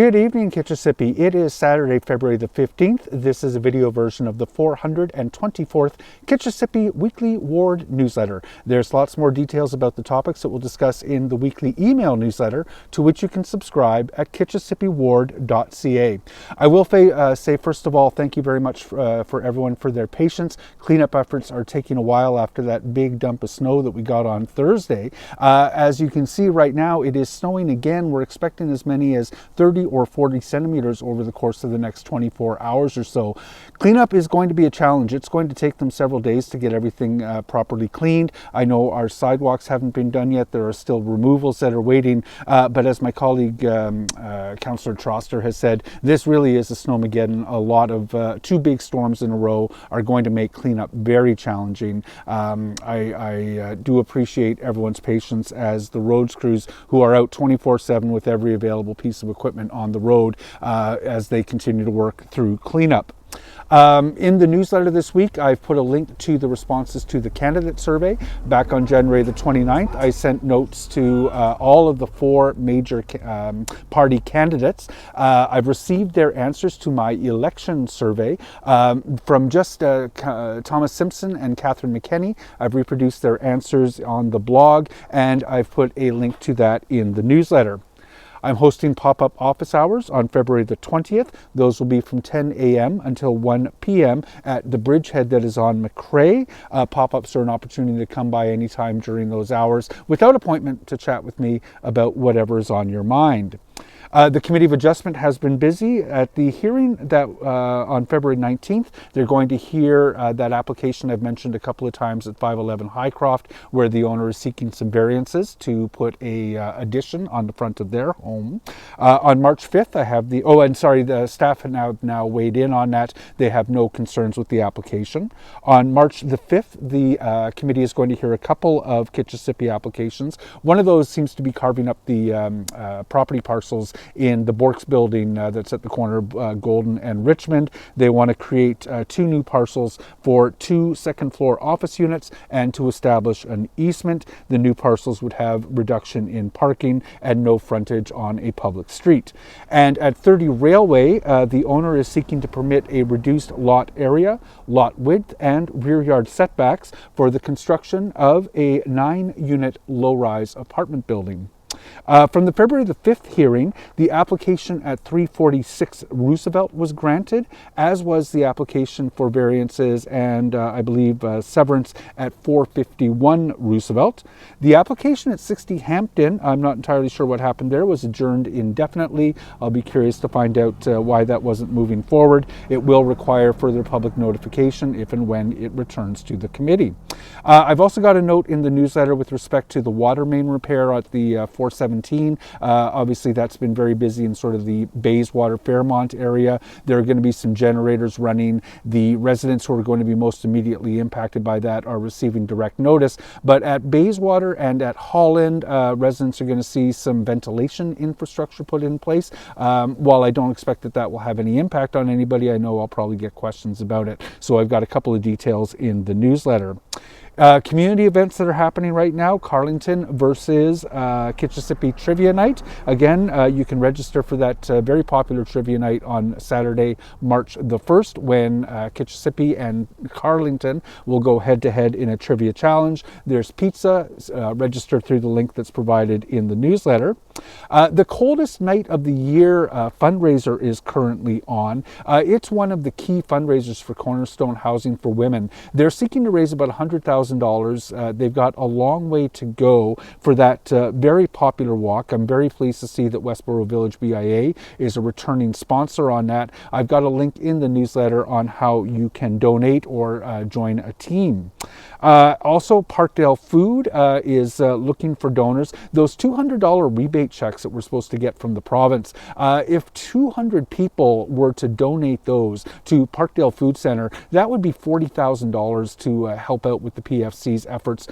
Good evening, Kitchissippi. It is Saturday, February the 15th. This is a video version of the 424th Kitchissippi Weekly Ward newsletter. There's lots more details about the topics that we'll discuss in the weekly email newsletter, to which you can subscribe at kitchissippiward.ca. I will say, first of all, thank you very much for everyone for their patience. Cleanup efforts are taking a while after that big dump of snow that we got on Thursday. As you can see right now, it is snowing again. We're expecting as many as 30 or 40 centimeters over the course of the next 24 hours or so. Cleanup is going to be a challenge. It's going to take them several days to get everything properly cleaned. I know our sidewalks haven't been done yet. There are still removals that are waiting. But as my colleague, Councillor Troster, has said, this really is a snowmageddon. A lot of two big storms in a row are going to make cleanup very challenging. I do appreciate everyone's patience as the roads crews who are out 24/7 with every available piece of equipment on the road as they continue to work through cleanup. In the newsletter this week, I've put a link to the responses to the candidate survey. Back on January the 29th, I sent notes to all of the four major party candidates. I've received their answers to my election survey from just Thomas Simpson and Catherine McKenney. I've reproduced their answers on the blog, and I've put a link to that in the newsletter. I'm hosting pop-up office hours on February the 20th. Those will be from 10 a.m. until 1 p.m. at the bridgehead that is on McRae. Pop-ups are an opportunity to come by anytime during those hours without appointment to chat with me about whatever is on your mind. The Committee of Adjustment has been busy. At the hearing that on February 19th, they're going to hear that application I've mentioned a couple of times at 511 Highcroft, where the owner is seeking some variances to put a addition on the front of their home. On March 5th, I have the staff have now weighed in on that. They have no concerns with the application. On March the 5th, the committee is going to hear a couple of Kitchissippi applications. One of those seems to be carving up the property parcels in the Borks building that's at the corner of Golden and Richmond. They want to create two new parcels for 2 second-floor office units and to establish an easement. The new parcels would have reduction in parking and no frontage on a public street. And at 30 Railway, the owner is seeking to permit a reduced lot area, lot width, and rear yard setbacks for the construction of a 9-unit low-rise apartment building. From the February the 5th hearing, the application at 346 Roosevelt was granted, as was the application for variances and I believe severance at 451 Roosevelt. The application at 60 Hampton, I'm not entirely sure what happened there, was adjourned indefinitely. I'll be curious to find out why that wasn't moving forward. It will require further public notification if and when it returns to the committee. I've also got a note in the newsletter with respect to the water main repair at the 417. Obviously that's been very busy in sort of the Bayswater Fairmont area. There are going to be some generators running. The residents who are going to be most immediately impacted by that are receiving direct notice. But at Bayswater and at Holland, residents are going to see some ventilation infrastructure put in place. While I don't expect that will have any impact on anybody, I know I'll probably get questions about it. So I've got a couple of details in the newsletter. Community events that are happening right now: Carlington versus Kitchissippi Trivia Night. Again, you can register for that very popular trivia night on Saturday, March the 1st, when Kitchissippi and Carlington will go head-to-head in a trivia challenge. There's pizza. Register through the link that's provided in the newsletter. The coldest night of the year fundraiser is currently on. It's one of the key fundraisers for Cornerstone Housing for Women. They're seeking to raise about $100,000. They've got a long way to go for that very popular walk. I'm very pleased to see that Westboro Village BIA is a returning sponsor on that. I've got a link in the newsletter on how you can donate or join a team. Also, Parkdale Food is looking for donors. Those $200 rebate checks that we're supposed to get from the province, if 200 people were to donate those to Parkdale Food Centre, that would be $40,000 to help out with the PFC's efforts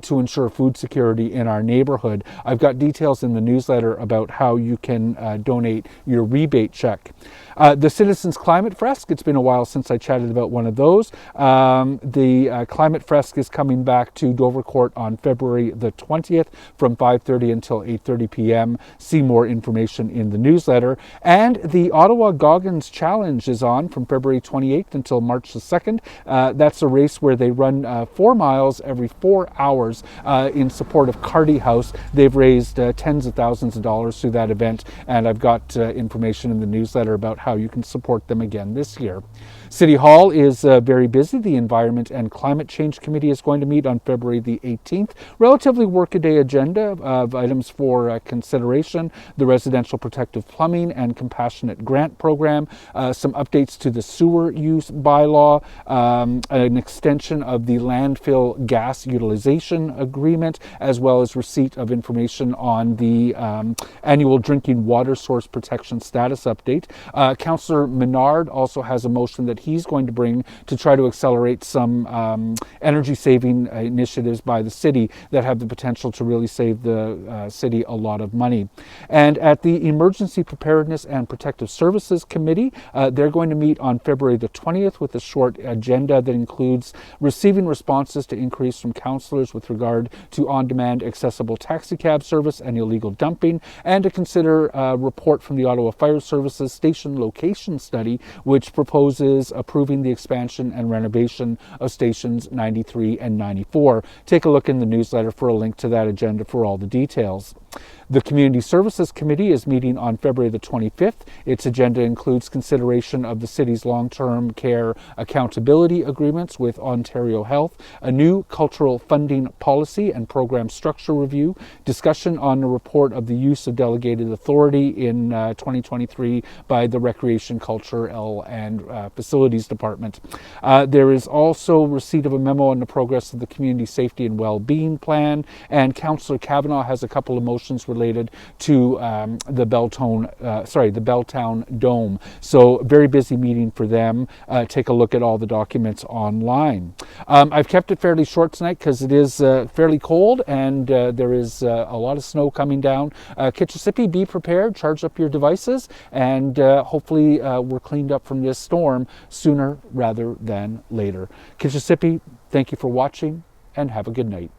to ensure food security in our neighborhood. I've got details in the newsletter about how you can donate your rebate check. The Citizens Climate Fresque, it's been a while since I chatted about one of those. The Climate Climate Fest is coming back to Dovercourt on February the 20th from 5:30 until 8:30 p.m. See more information in the newsletter. And the Ottawa Goggins Challenge is on from February 28th until March the 2nd. That's a race where they run 4 miles every 4 hours in support of Cardi House. They've raised tens of thousands of dollars through that event, and I've got information in the newsletter about how you can support them again this year. City Hall is very busy. The Environment and Climate Change Committee is going to meet on February the 18th. Relatively workaday agenda of items for consideration: the Residential Protective Plumbing and Compassionate Grant Program, some updates to the sewer use bylaw, an extension of the landfill gas utilization agreement, as well as receipt of information on the annual drinking water source protection status update. Councillor Menard also has a motion that he's going to bring to try to accelerate some energy saving initiatives by the city that have the potential to really save the city a lot of money. And at the Emergency Preparedness and Protective Services Committee, they're going to meet on February the 20th with a short agenda that includes receiving responses to inquiries from councillors with regard to on-demand accessible taxicab service and illegal dumping, and to consider a report from the Ottawa Fire Services Station Location Study, which proposes approving the expansion and renovation of stations 93 and 94. Take a look in the newsletter for a link to that agenda for all the details. The Community Services Committee is meeting on February the 25th. Its agenda includes consideration of the city's long-term care accountability agreements with Ontario Health, a new cultural funding policy and program structure review, discussion on a report of the use of delegated authority in 2023 by the Recreation, Culture, and Facilities Department. There is also receipt of a memo on the progress of the Community Safety and Wellbeing Plan, and Councillor Kavanagh has a couple of motions related to the Belltown Dome. So very busy meeting for them. Take a look at all the documents online. I've kept it fairly short tonight because it is fairly cold, and there is a lot of snow coming down. Kitchissippi, be prepared, charge up your devices, and hopefully we're cleaned up from this storm sooner rather than later. Kitchissippi, thank you for watching, and have a good night.